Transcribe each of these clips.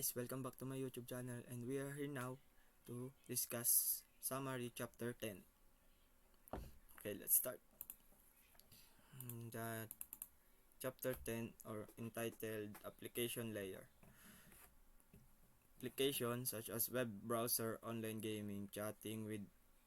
guys, welcome back to my YouTube channel, and we are here now to discuss summary chapter 10. Okay, let's start. The chapter 10 or entitled Application Layer. Applications such as web browser, online gaming, chatting with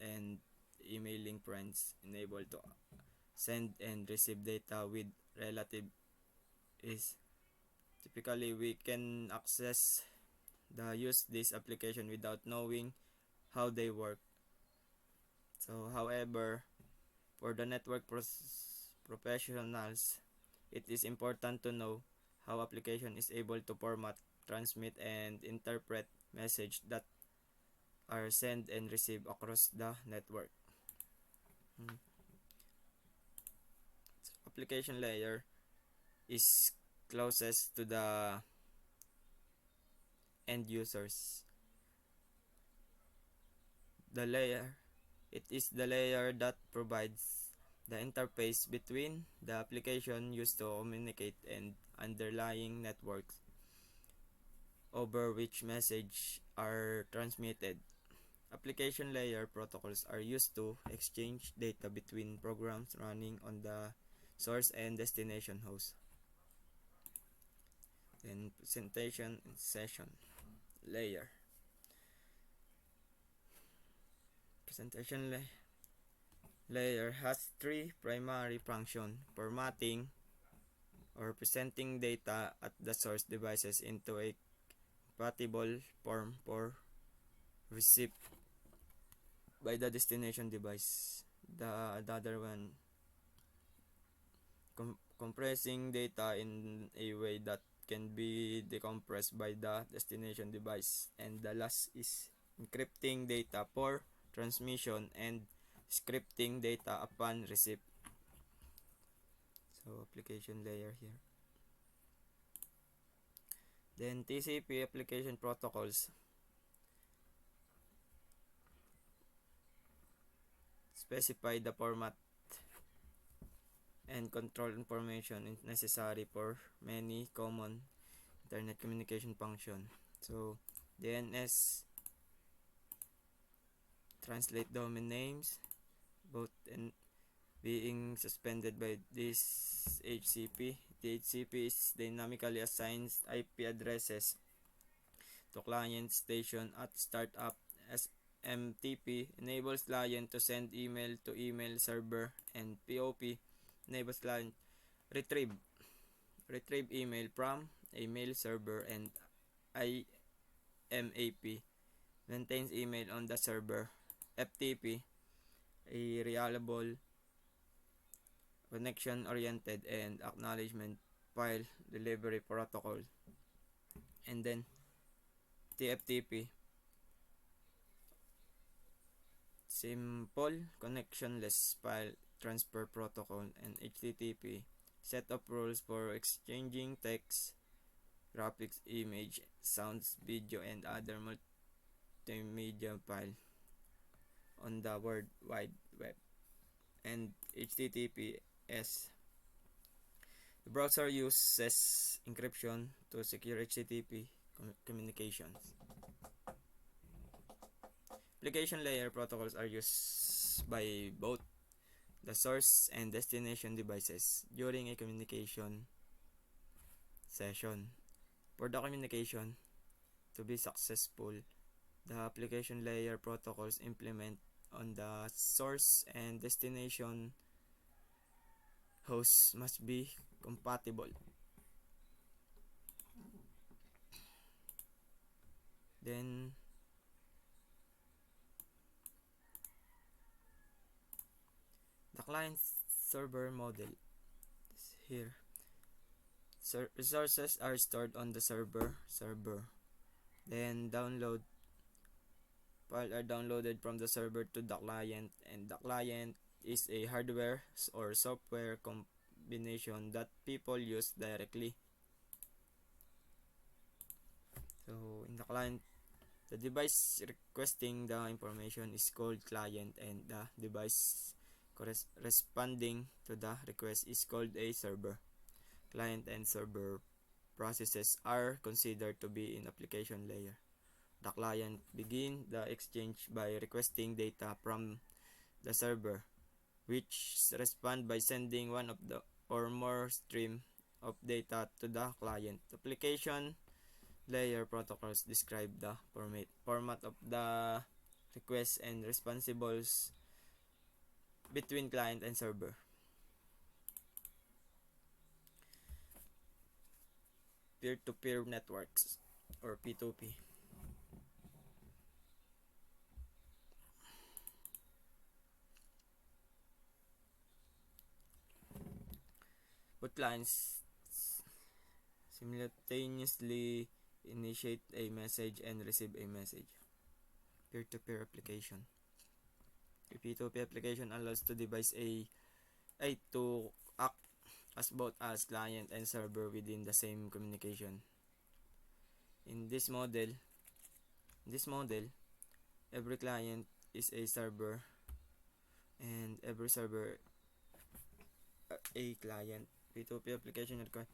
and emailing friends enable to send and receive data with relative ease. Typically, we can access this application without knowing how they work. So, however, for the network professionals, it is important to know how application is able to format, transmit, and interpret message that are sent and received across the network. So, application layer is closest to the end users. It is the layer that provides the interface between the application used to communicate and underlying networks over which messages are transmitted. Application layer protocols are used to exchange data between programs running on the source and destination host. Then presentation and session layer. Presentation layer has three primary functions: formatting or presenting data at the source devices into a compatible form for receipt by the destination device. The other one, compressing data in a way that can be decompressed by the destination device. And the last is encrypting data for transmission and scripting data upon receipt. So, application layer here. Then TCP application protocols specify the format and control information necessary for many common internet communication function. So, DNS translate domain names, both and being suspended by this HCP. The HCP is dynamically assigns IP addresses to client station at startup. SMTP enables client to send email to email server, and POP enables client retrieve email from a mail server, and IMAP maintains email on the server. FTP, a reliable, connection-oriented, and acknowledgement file delivery protocol. And then TFTP, simple connectionless file transfer protocol. And HTTP, set of rules for exchanging text, graphics, image, sounds, video, and other multimedia file on the World Wide Web. And HTTPS, the browser uses encryption to secure HTTP communications. Application layer protocols are used by both the source and destination devices during a communication session. For the communication to be successful, the application layer protocols implement on the source and destination hosts must be compatible. Then the client server model is here. Resources are stored on the server. Then files are downloaded from the server to the client, and the client is a hardware or software combination that people use directly. So in the client, the device requesting the information is called client, and the device responding to the request is called a server. Client and server processes are considered to be in application layer. The client begin the exchange by requesting data from the server, which respond by sending one of the or more stream of data to the client. Application layer protocols describe the format of the requests and responsibles between client and server. Peer-to-peer networks or P2P. Both clients simultaneously initiate a message and receive a message. Peer-to-peer application. A P2P application allows two devices to act as both as client and server within the same communication. In this model, every client is a server and every server a client. P2P application require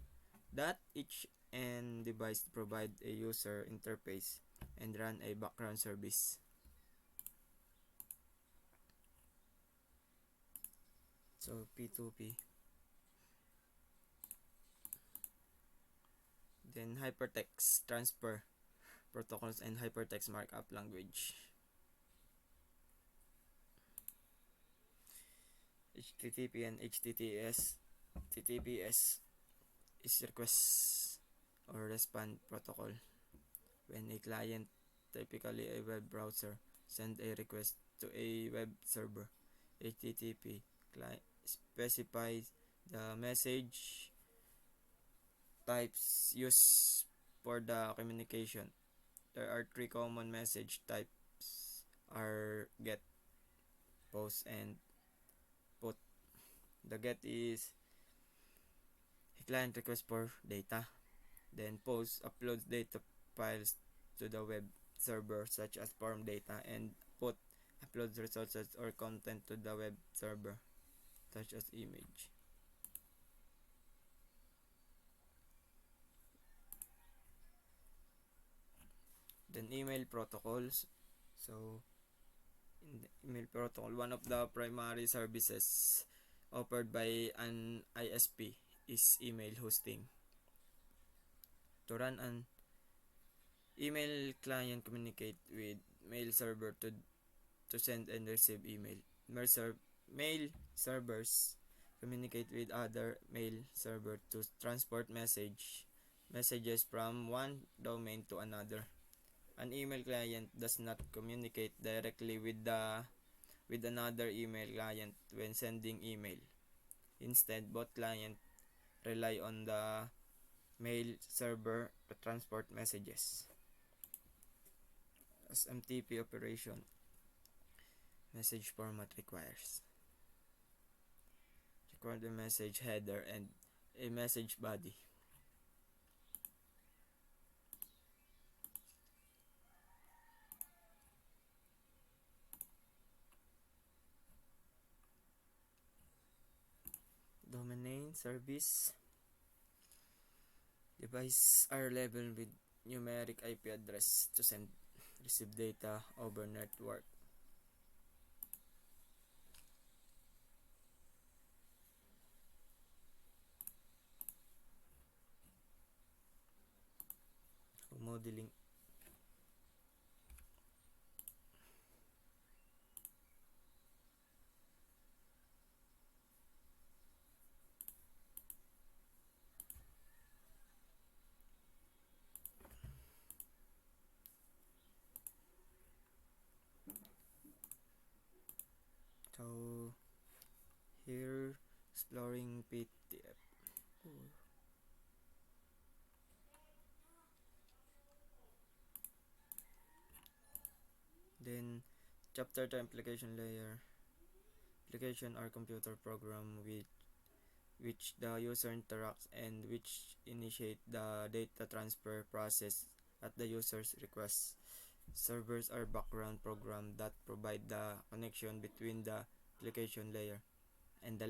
that each end device provide a user interface and run a background service. So P2P. Then hypertext transfer protocols and hypertext markup language. HTTP and HTTPS is request or respond protocol. When a client, typically a web browser, send a request to a web server, HTTP client specifies the message types used for the communication. There are three common message types are get, post, and put. The get is a client request for data. Then post uploads data files to the web server such as form data, and put uploads resources or content to the web server such as image. Then email protocols. So in the email protocol, one of the primary services offered by an ISP is email hosting. To run an email, client communicate with mail server to send and receive email. Mail servers communicate with other mail server to transport messages from one domain to another. An email client does not communicate directly with another email client when sending email. Instead, both clients rely on the mail server to transport messages. SMTP operation, message format require the message header and a message body. Domain name service devices are labeled with numeric IP address to send receive data over network. Modeling. So here exploring PTF. Then chapter 2 application layer. Application are computer program with which the user interacts and which initiate the data transfer process at the user's request. Servers are background program that provide the connection between the application layer and the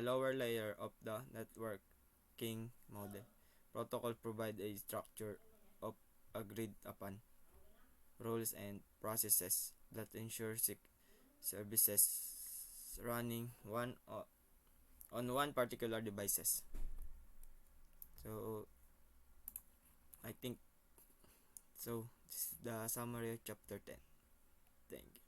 lower layer of the networking model. Protocol provide a structure of agreed upon rules and processes that ensure services running on one particular devices. So I think so. This is the summary of chapter 10. Thank you.